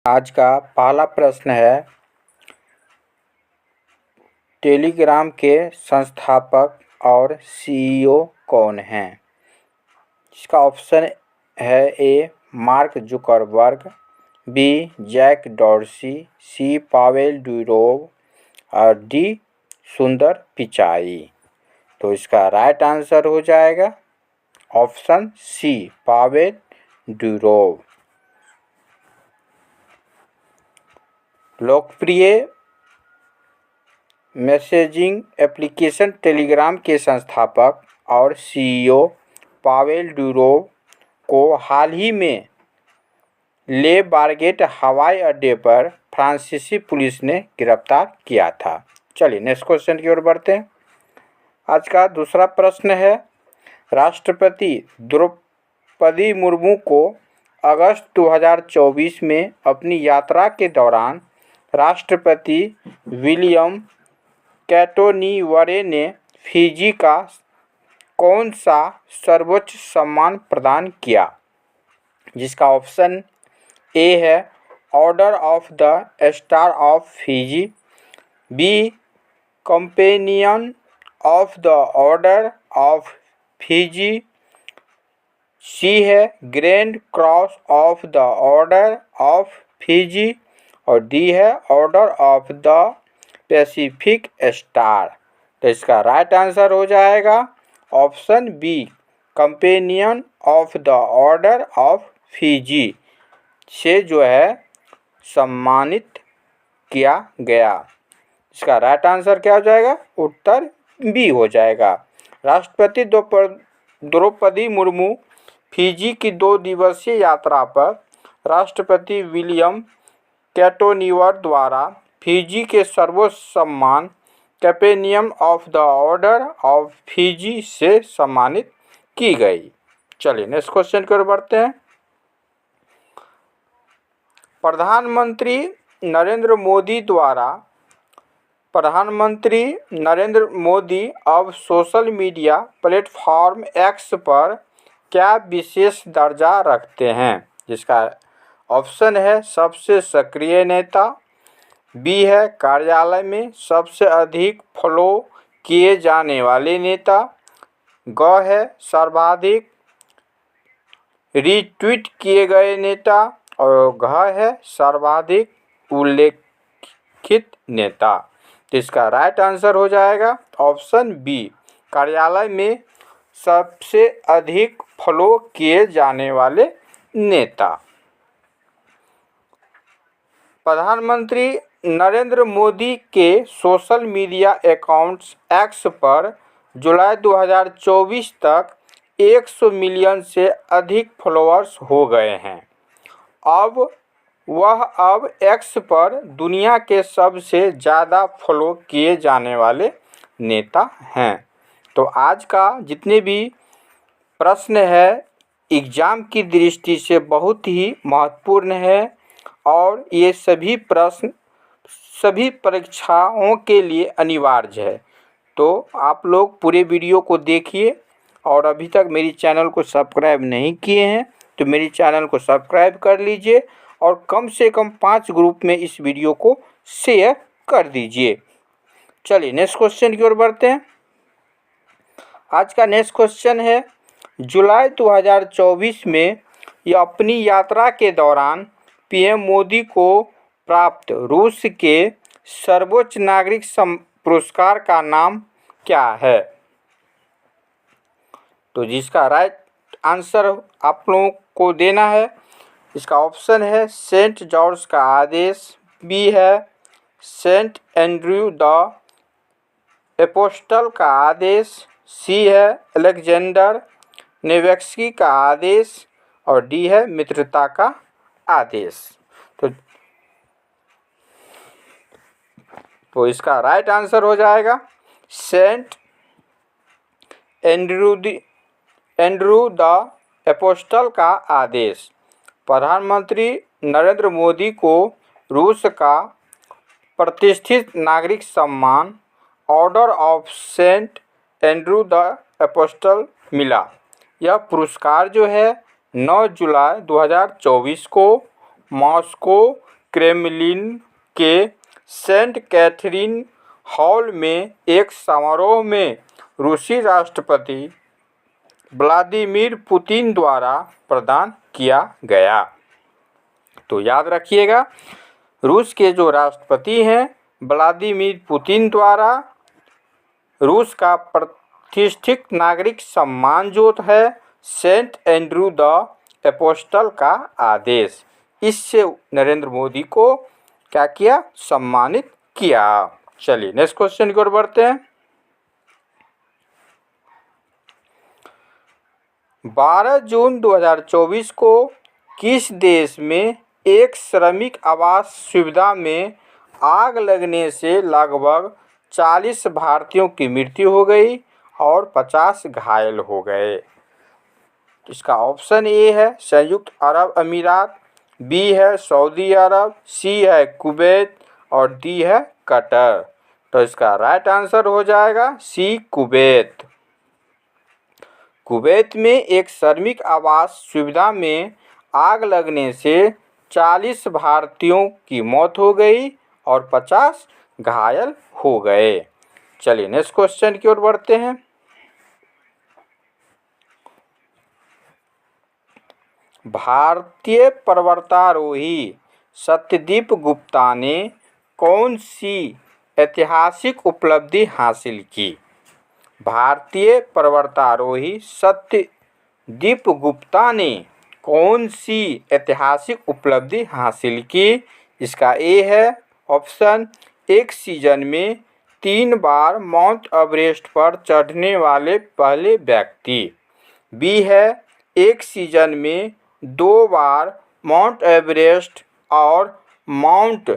आज का पहला प्रश्न है, टेलीग्राम के संस्थापक और सीईओ कौन हैं? इसका ऑप्शन है A Mark Zuckerberg, B Jack Dorsey, C Pavel Durov और डी सुंदर पिचाई। तो इसका राइट आंसर हो जाएगा ऑप्शन सी पावेल डुरोव। लोकप्रिय मैसेजिंग एप्लीकेशन टेलीग्राम के संस्थापक और सीईओ पावेल डुरोव को हाल ही में ले बारगेट हवाई अड्डे पर फ्रांसीसी पुलिस ने गिरफ्तार किया था। चलिए नेक्स्ट क्वेश्चन की ओर बढ़ते हैं। आज का दूसरा प्रश्न है, राष्ट्रपति द्रौपदी मुर्मू को अगस्त 2024 में अपनी यात्रा के दौरान राष्ट्रपति विलियम कैटोनीवरे ने फिजी का कौन सा सर्वोच्च सम्मान प्रदान किया? जिसका ऑप्शन ए है order of the star of Fiji, B companion of the order of Fiji, C है grand cross of the order of Fiji और डी है order of the Pacific star. तो इसका राइट आंसर हो जाएगा option B companion of the order of Fiji से जो है सम्मानित किया गया। इसका राइट आंसर क्या हो जाएगा? उत्तर बी हो जाएगा। राष्ट्रपति द्रौपदी मुर्मू फिजी की 2 दिवसीय यात्रा पर राष्ट्रपति विलियम कैटोनीवर द्वारा फिजी के सर्वोच्च सम्मान companion of the order of Fiji से सम्मानित की गई। चलिए नेक्स्ट क्वेश्चन की ओर बढ़ते हैं। प्रधानमंत्री नरेंद्र मोदी अब सोशल मीडिया प्लेटफॉर्म एक्स पर क्या विशेष दर्जा रखते हैं? जिसका ऑप्शन है सबसे सक्रिय नेता, बी है कार्यालय में सबसे अधिक फॉलो किए जाने वाले नेता, ग है सर्वाधिक रीट्वीट किए गए नेता और घ है सर्वाधिक उल्लेखित नेता। तो इसका राइट आंसर हो जाएगा ऑप्शन बी कार्यालय में सबसे अधिक फॉलो किए जाने वाले नेता। प्रधानमंत्री नरेंद्र मोदी के सोशल मीडिया अकाउंट्स एक्स पर जुलाई 2024 तक 100 मिलियन से अधिक फॉलोअर्स हो गए हैं। अब एक्स पर दुनिया के सबसे ज़्यादा फॉलो किए जाने वाले नेता हैं। तो आज का जितने भी प्रश्न है एग्ज़ाम की दृष्टि से बहुत ही महत्वपूर्ण है और ये सभी प्रश्न सभी परीक्षाओं के लिए अनिवार्य है। तो आप लोग पूरे वीडियो को देखिए और अभी तक मेरी चैनल को सब्सक्राइब नहीं किए हैं तो मेरी चैनल को सब्सक्राइब कर लीजिए और कम से कम 5 ग्रुप में इस वीडियो को शेयर कर दीजिए। चलिए नेक्स्ट क्वेश्चन की ओर बढ़ते हैं। आज का नेक्स्ट क्वेश्चन है, जुलाई 2024 में यह अपनी यात्रा के दौरान पीएम मोदी को प्राप्त रूस के सर्वोच्च नागरिक पुरस्कार का नाम क्या है? तो जिसका राइट आंसर आप लोगों को देना है। इसका ऑप्शन है सेंट जॉर्ज का आदेश, बी है सेंट एंड्रयू द एपोस्टल का आदेश, सी है अलेक्जेंडर नेवेस्की का आदेश और डी है मित्रता का आदेश। तो इसका राइट आंसर हो जाएगा सेंट एंड्रयू द एपोस्टल का आदेश। प्रधानमंत्री नरेंद्र मोदी को रूस का प्रतिष्ठित नागरिक सम्मान order of saint Andrew the apostle मिला। यह पुरस्कार जो है 9 जुलाई 2024 को मॉस्को क्रेमलिन के सेंट कैथरीन हॉल में एक समारोह में रूसी राष्ट्रपति व्लादिमीर पुतिन द्वारा प्रदान किया गया। तो याद रखिएगा, रूस के जो राष्ट्रपति हैं व्लादिमीर पुतिन द्वारा रूस का प्रतिष्ठित नागरिक सम्मान जो है सेंट एंड्रू द एपोस्टल का आदेश, इससे नरेंद्र मोदी को क्या किया, सम्मानित किया। चलिए नेक्स्ट क्वेश्चन की ओर बढ़ते हैं। 12 जून 2024 को किस देश में एक श्रमिक आवास सुविधा में आग लगने से लगभग 40 भारतीयों की मृत्यु हो गई और 50 घायल हो गए? इसका ऑप्शन ए है संयुक्त अरब अमीरात, बी है सऊदी अरब, सी है कुवैत और डी है कतर। तो इसका राइट आंसर हो जाएगा सी कुवैत। कुवैत में एक श्रमिक आवास सुविधा में आग लगने से 40 भारतीयों की मौत हो गई और 50 घायल हो गए। चलिए नेक्स्ट क्वेश्चन की ओर बढ़ते हैं। भारतीय पर्वतारोही सत्यदीप गुप्ता ने कौन सी ऐतिहासिक उपलब्धि हासिल की? भारतीय पर्वतारोही सत्यदीप गुप्ता ने कौन सी ऐतिहासिक उपलब्धि हासिल की? इसका ए है ऑप्शन, एक सीजन में 3 बार माउंट एवरेस्ट पर चढ़ने वाले पहले व्यक्ति, बी है एक सीजन में 2 बार माउंट एवरेस्ट और माउंट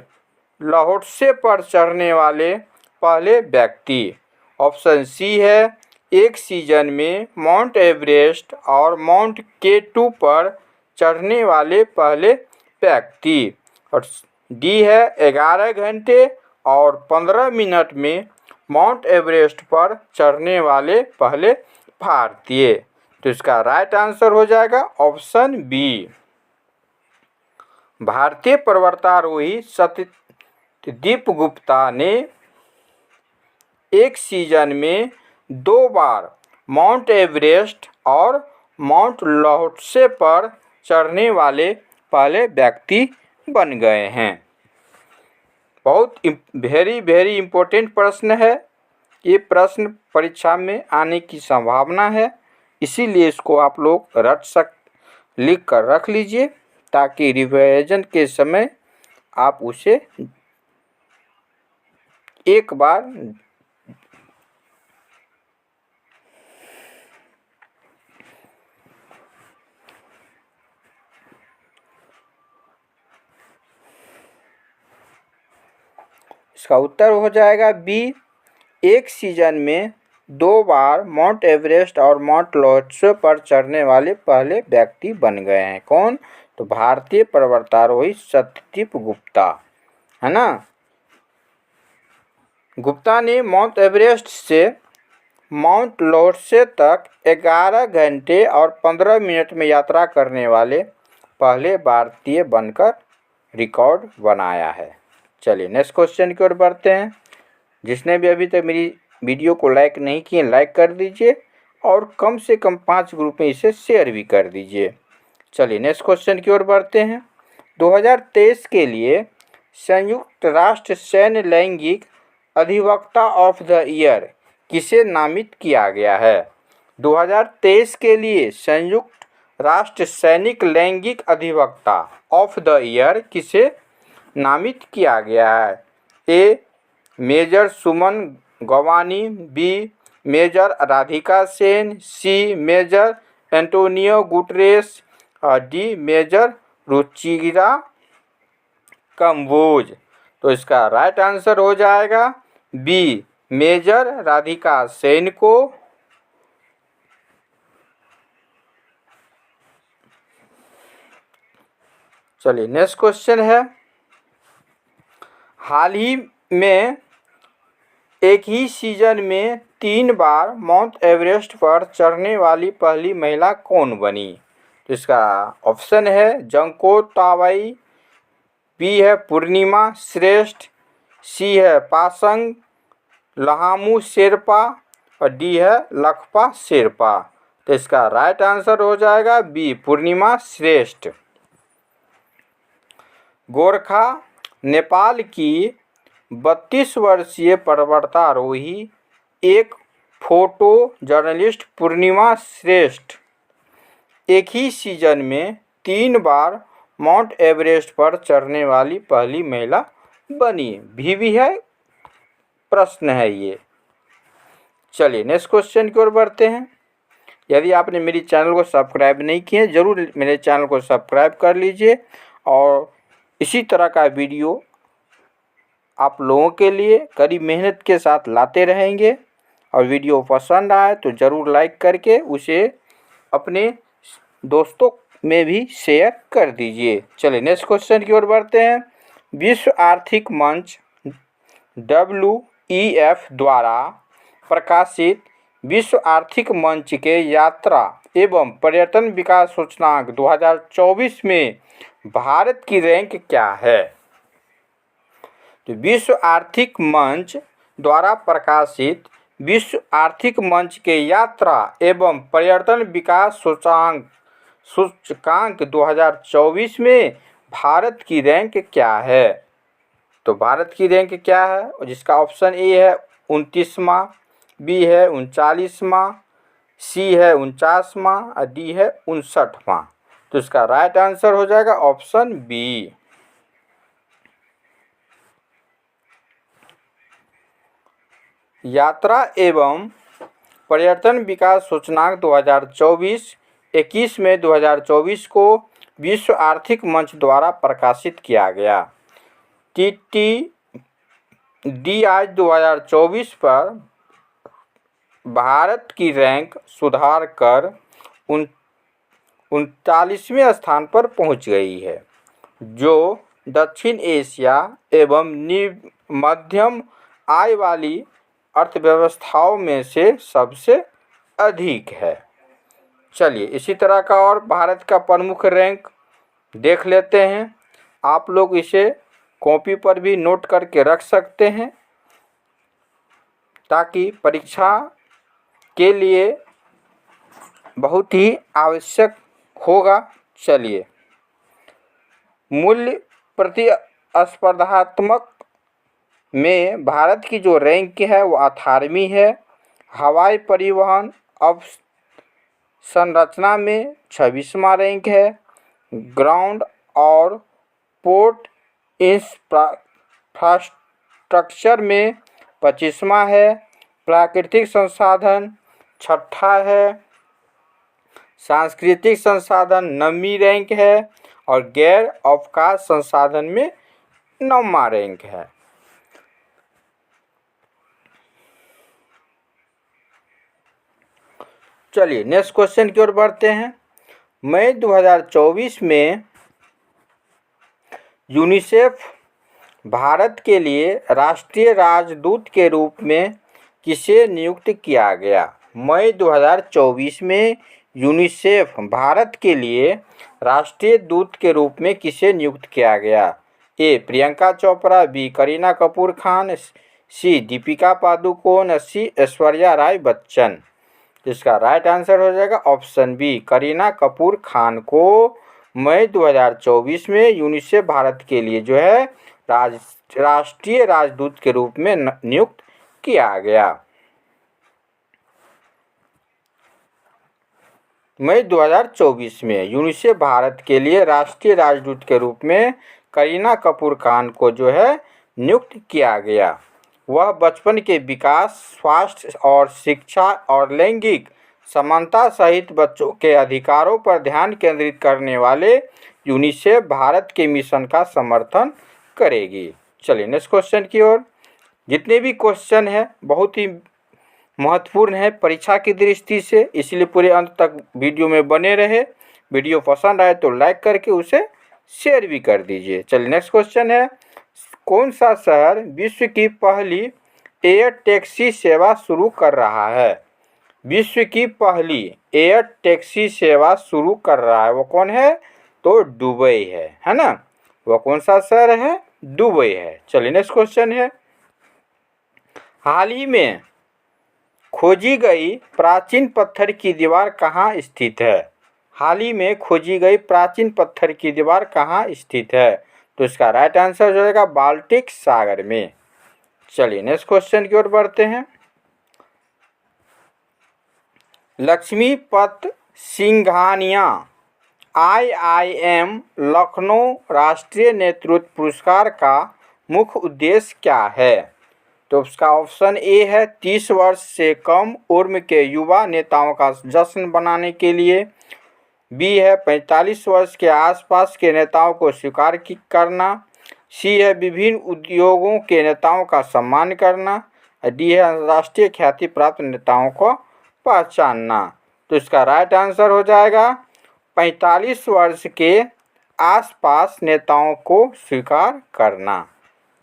ल्होत्से पर चढ़ने वाले पहले व्यक्ति, ऑप्शन सी है एक सीजन में माउंट एवरेस्ट और माउंट K2 पर चढ़ने वाले पहले व्यक्ति, और डी है 11 घंटे और 15 मिनट में माउंट एवरेस्ट पर चढ़ने वाले पहले भारतीय। तो इसका राइट आंसर हो जाएगा ऑप्शन बी। भारतीय पर्वतारोही सत्यदीप गुप्ता ने एक सीजन में 2 बार माउंट एवरेस्ट और माउंट ल्होत्से पर चढ़ने वाले पहले व्यक्ति बन गए हैं। बहुत वेरी इम्पोर्टेंट प्रश्न है। ये प्रश्न परीक्षा में आने की संभावना है, इसीलिए इसको आप लोग लिख कर रख लीजिए ताकि रिवीजन के समय आप उसे एक बार इसका उत्तर हो जाएगा बी, एक सीजन में 2 बार माउंट एवरेस्ट और माउंट ल्होत्से पर चढ़ने वाले पहले व्यक्ति बन गए हैं। कौन? तो भारतीय पर्वतारोही सत्यदीप गुप्ता, है ना। गुप्ता ने माउंट एवरेस्ट से माउंट ल्होत्से तक 11 घंटे और 15 मिनट में यात्रा करने वाले पहले भारतीय बनकर रिकॉर्ड बनाया है। चलिए नेक्स्ट क्वेश्चन की ओर बढ़ते हैं। जिसने भी अभी तक मेरी वीडियो को लाइक नहीं किए लाइक कर दीजिए और कम से कम 5 ग्रुप में इसे शेयर भी कर दीजिए। चलिए नेक्स्ट क्वेश्चन की ओर बढ़ते हैं। 2023 के लिए संयुक्त राष्ट्र सैन्य लैंगिक अधिवक्ता ऑफ द ईयर किसे नामित किया गया है? 2023 के लिए संयुक्त राष्ट्र सैनिक लैंगिक अधिवक्ता ऑफ द ईयर किसे नामित किया गया है? A major Suman Gawani, B major Radhika Sen, C major Antonio Guterres और डी मेजर रुचिरा कंबोज। तो इसका राइट आंसर हो जाएगा बी, मेजर राधिका सेन को चलिए नेक्स्ट क्वेश्चन है। हाल ही में एक ही सीजन में 3 बार माउंट एवरेस्ट पर चढ़ने वाली पहली महिला कौन बनी? तो इसका ऑप्शन है जंको तावाई, बी है पूर्णिमा श्रेष्ठ, सी है पासंग लहामू शेरपा और डी है लखपा शेरपा। तो इसका राइट आंसर हो जाएगा बी पूर्णिमा श्रेष्ठ। गोरखा नेपाल की 32 वर्षीय पर्वतारोही एक फोटो जर्नलिस्ट पूर्णिमा श्रेष्ठ एक ही सीजन में 3 बार माउंट एवरेस्ट पर चढ़ने वाली पहली महिला बनी। भी है प्रश्न है ये। चलिए नेक्स्ट क्वेश्चन की ओर बढ़ते हैं। यदि आपने मेरी चैनल को सब्सक्राइब नहीं किए ज़रूर मेरे चैनल को सब्सक्राइब कर लीजिए और इसी तरह का वीडियो आप लोगों के लिए कड़ी मेहनत के साथ लाते रहेंगे। और वीडियो पसंद आए तो ज़रूर लाइक करके उसे अपने दोस्तों में भी शेयर कर दीजिए। चलिए नेक्स्ट क्वेश्चन की ओर बढ़ते हैं। विश्व आर्थिक मंच WEF द्वारा प्रकाशित विश्व आर्थिक मंच के यात्रा एवं पर्यटन विकास सूचकांक 2024 में भारत की रैंक क्या है? तो विश्व आर्थिक मंच द्वारा प्रकाशित विश्व आर्थिक मंच के यात्रा एवं पर्यटन विकास सूचकांक 2024 में भारत की रैंक क्या है? तो भारत की रैंक क्या है जिसका ऑप्शन ए है 29वां, बी है 39वां, सी है 49वां और डी है 59वां। तो इसका राइट आंसर हो जाएगा ऑप्शन बी। यात्रा एवं पर्यटन विकास सूचकांक 2024 21 मई 2024 को विश्व आर्थिक मंच द्वारा प्रकाशित किया गया। TTDI 2024 पर भारत की रैंक सुधार कर 39वें स्थान पर पहुंच गई है, जो दक्षिण एशिया एवं मध्यम आय वाली अर्थव्यवस्थाओं में से सबसे अधिक है। चलिए इसी तरह का और भारत का प्रमुख रैंक देख लेते हैं। आप लोग इसे कॉपी पर भी नोट करके रख सकते हैं ताकि परीक्षा के लिए बहुत ही आवश्यक होगा। चलिए मूल्य प्रतिस्पर्धात्मक में भारत की जो रैंक है वो 18वीं है। हवाई परिवहन अवसंरचना में 26वां रैंक है। ग्राउंड और पोर्ट इंफ्रास्ट्रक्चर में 25वां है। प्राकृतिक संसाधन 6ठा है। सांस्कृतिक संसाधन 9वीं रैंक है और गैर अवकाश संसाधन में 9वां रैंक है। चलिए नेक्स्ट क्वेश्चन की ओर बढ़ते हैं। मई 2024 में यूनिसेफ भारत के लिए राष्ट्रीय राजदूत के रूप में किसे नियुक्त किया गया? मई 2024 में यूनिसेफ भारत के लिए राष्ट्रीय दूत के रूप में किसे नियुक्त किया गया? ए प्रियंका चोपड़ा, बी करीना कपूर खान, सी दीपिका पादुकोण, सी ऐश्वर्या राय बच्चन। इसका राइट आंसर हो जाएगा ऑप्शन बी करीना कपूर खान को मई 2024 में यूनिसेफ भारत के लिए जो है राष्ट्रीय राजदूत के रूप में नियुक्त किया गया। मई 2024 में यूनिसेफ भारत के लिए राष्ट्रीय राजदूत के रूप में करीना कपूर खान को जो है नियुक्त किया गया। वह बचपन के विकास, स्वास्थ्य और शिक्षा और लैंगिक समानता सहित बच्चों के अधिकारों पर ध्यान केंद्रित करने वाले यूनिसेफ भारत के मिशन का समर्थन करेगी। चलिए नेक्स्ट क्वेश्चन की ओर। जितने भी क्वेश्चन है बहुत ही महत्वपूर्ण है परीक्षा की दृष्टि से, इसलिए पूरे अंत तक वीडियो में बने रहे। वीडियो पसंद आए तो लाइक करके उसे शेयर भी कर दीजिए। चलिए नेक्स्ट क्वेश्चन है। कौन सा शहर विश्व की पहली एयर टैक्सी सेवा शुरू कर रहा है? विश्व की पहली एयर टैक्सी सेवा शुरू कर रहा है वो कौन है? तो दुबई है ना। वह कौन सा शहर है? दुबई है। चलिए नेक्स्ट क्वेश्चन है, हाल ही में खोजी गई प्राचीन पत्थर की दीवार कहाँ स्थित है? हाल ही में खोजी गई प्राचीन पत्थर की दीवार कहाँ स्थित है? तो इसका राइट आंसर जो रहेगा बाल्टिक सागर में। चलिए नेक्स्ट क्वेश्चन की ओर बढ़ते हैं, लक्ष्मीपत सिंघानिया IIM लखनऊ राष्ट्रीय नेतृत्व पुरस्कार का मुख्य उद्देश्य क्या है? तो उसका ऑप्शन ए है 30 वर्ष से कम उम्र के युवा नेताओं का जश्न मनाने के लिए, बी है 45 वर्ष के आसपास के नेताओं को स्वीकार करना, सी है विभिन्न उद्योगों के नेताओं का सम्मान करना, डी है अंतर्राष्ट्रीय ख्याति प्राप्त नेताओं को पहचानना। तो इसका राइट आंसर हो जाएगा 45 वर्ष के आसपास नेताओं को स्वीकार करना।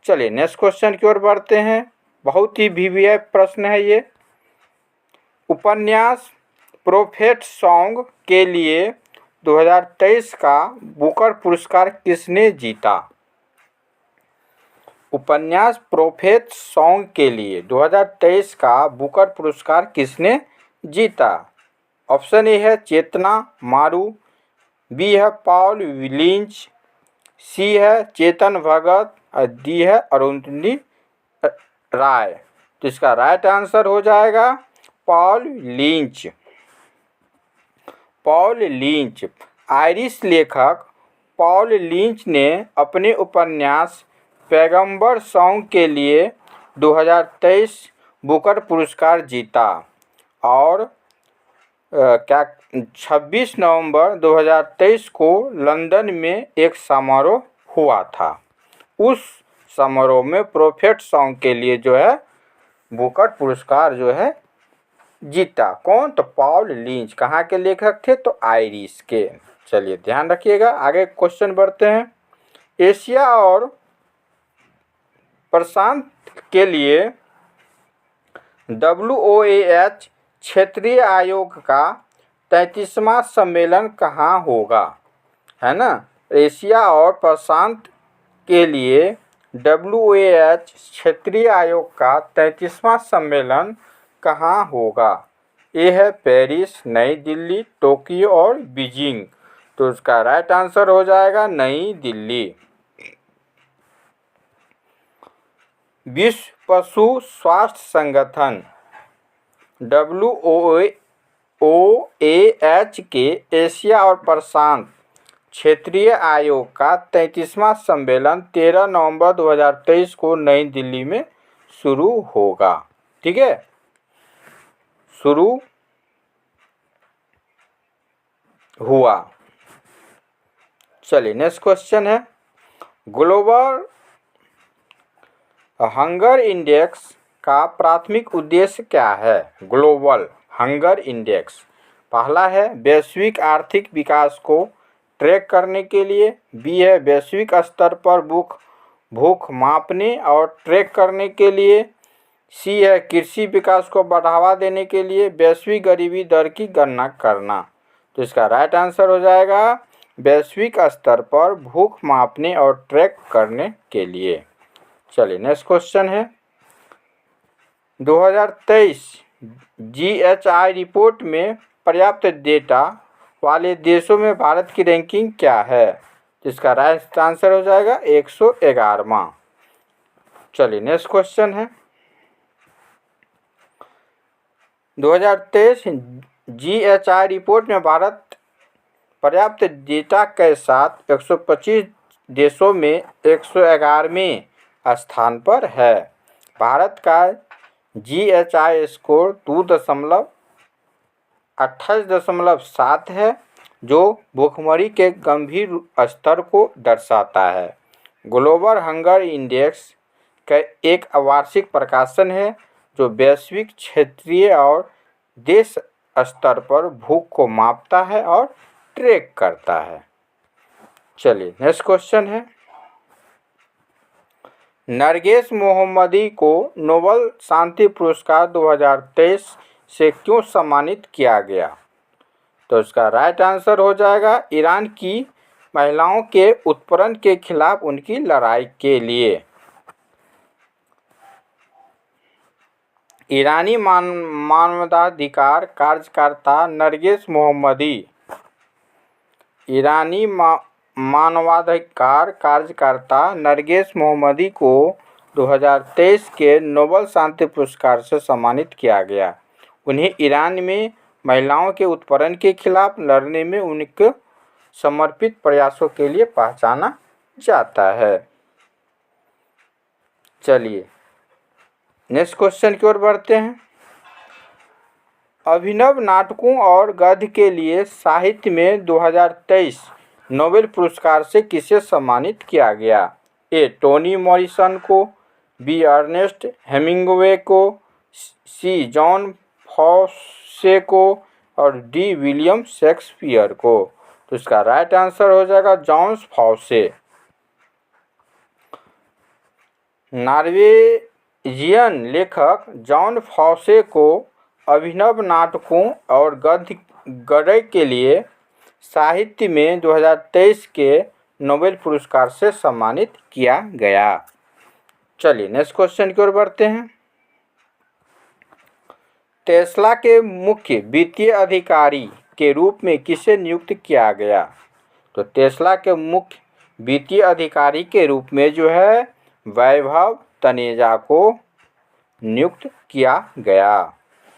चलिए नेक्स्ट क्वेश्चन की ओर बढ़ते हैं, बहुत ही VVI प्रश्न है ये, उपन्यास प्रोफेट सॉन्ग के लिए 2023 का बुकर पुरस्कार किसने जीता? उपन्यास प्रोफेट सॉन्ग के लिए 2023 का बुकर पुरस्कार किसने जीता? ऑप्शन ए है चेतना मारू, बी है पॉल लिंच, सी है चेतन भगत और डी है अरुंधति राय। तो इसका राइट आंसर हो जाएगा Paul lynch. Paul lynch, Irish लेखक पॉल लिंच ने अपने उपन्यास पैगंबर सॉन्ग के लिए 2023 बुकर पुरस्कार जीता और 26 नवंबर 2023 को लंदन में एक समारोह हुआ था। उस समारोह में प्रोफेट सॉन्ग के लिए जो है बुकर पुरस्कार जो है जीता। कौन? तो पॉल लिंच। कहाँ के लेखक थे? तो आयरिश के। चलिए ध्यान रखिएगा, आगे क्वेश्चन बढ़ते हैं, एशिया और प्रशांत के लिए WOAH क्षेत्रीय आयोग का 33वां सम्मेलन कहाँ होगा? है ना, एशिया और प्रशांत के लिए WOAH क्षेत्रीय आयोग का 33वां सम्मेलन कहाँ होगा? ए है पेरिस, नई दिल्ली, टोक्यो और बीजिंग। तो उसका राइट आंसर हो जाएगा नई दिल्ली। विश्व पशु स्वास्थ्य संगठन WOAH के एशिया और प्रशांत क्षेत्रीय आयोग का 33वां सम्मेलन 13 नवंबर 2023 को नई दिल्ली में शुरू होगा। ठीक है, शुरू हुआ। चलिए नेक्स्ट क्वेश्चन है, ग्लोबल हंगर इंडेक्स का प्राथमिक उद्देश्य क्या है? ग्लोबल हंगर इंडेक्स, पहला है वैश्विक आर्थिक विकास को ट्रैक करने के लिए, बी है वैश्विक स्तर पर भूख मापने और ट्रैक करने के लिए, सी है कृषि विकास को बढ़ावा देने के लिए, वैश्विक गरीबी दर की गणना करना। तो इसका राइट आंसर हो जाएगा वैश्विक स्तर पर भूख मापने और ट्रैक करने के लिए। चलिए नेक्स्ट क्वेश्चन है, 2023 GHI रिपोर्ट में पर्याप्त डेटा वाले देशों में भारत की रैंकिंग क्या है? इसका राइट आंसर हो जाएगा 111वां। चलिए नेक्स्ट क्वेश्चन है, 2023 GHI रिपोर्ट में भारत पर्याप्त डेटा के साथ 125 देशों में 111वें स्थान पर है। भारत का GHI स्कोर 28.7 है, जो भूखमरी के गंभीर स्तर को दर्शाता है। ग्लोबल हंगर इंडेक्स का एक वार्षिक प्रकाशन है जो वैश्विक, क्षेत्रीय और देश स्तर पर भूख को मापता है और ट्रैक करता है। चलिए नेक्स्ट क्वेश्चन है, नरगेस मोहम्मदी को नोबेल शांति पुरस्कार 2023 से क्यों सम्मानित किया गया? तो इसका राइट आंसर हो जाएगा ईरान की महिलाओं के उत्पीड़न के खिलाफ उनकी लड़ाई के लिए। ईरानी मानवाधिकार कार्यकर्ता नरगिस मोहम्मदी। ईरानी मानवाधिकार कार्यकर्ता नरगिस मोहम्मदी को 2023 के नोबेल शांति पुरस्कार से सम्मानित किया गया। उन्हें ईरान में महिलाओं के उत्पीड़न के खिलाफ लड़ने में उनके समर्पित प्रयासों के लिए पहचाना जाता है। चलिए नेक्स्ट क्वेश्चन की ओर बढ़ते हैं। अभिनव नाटकों और गद्य के लिए साहित्य में 2023 नोबेल पुरस्कार से किसे सम्मानित किया गया? ए. टोनी मॉरिसन को, बी. अर्नेस्ट हेमिंग्वे को, सी. जॉन फॉसे को और डी. विलियम शेक्सपियर को। तो इसका राइट आंसर हो जाएगा जॉन फॉसे। नॉर्वेजियन लेखक जॉन फॉसे को अभिनव नाटकों और गद्य के लिए साहित्य में 2023 के नोबेल पुरस्कार से सम्मानित किया गया। चलिए नेक्स्ट क्वेश्चन की ओर बढ़ते हैं। टेस्ला के मुख्य वित्तीय अधिकारी के रूप में किसे नियुक्त किया गया? तो टेस्ला के मुख्य वित्तीय अधिकारी के रूप में जो है वैभव तनेजा को नियुक्त किया गया।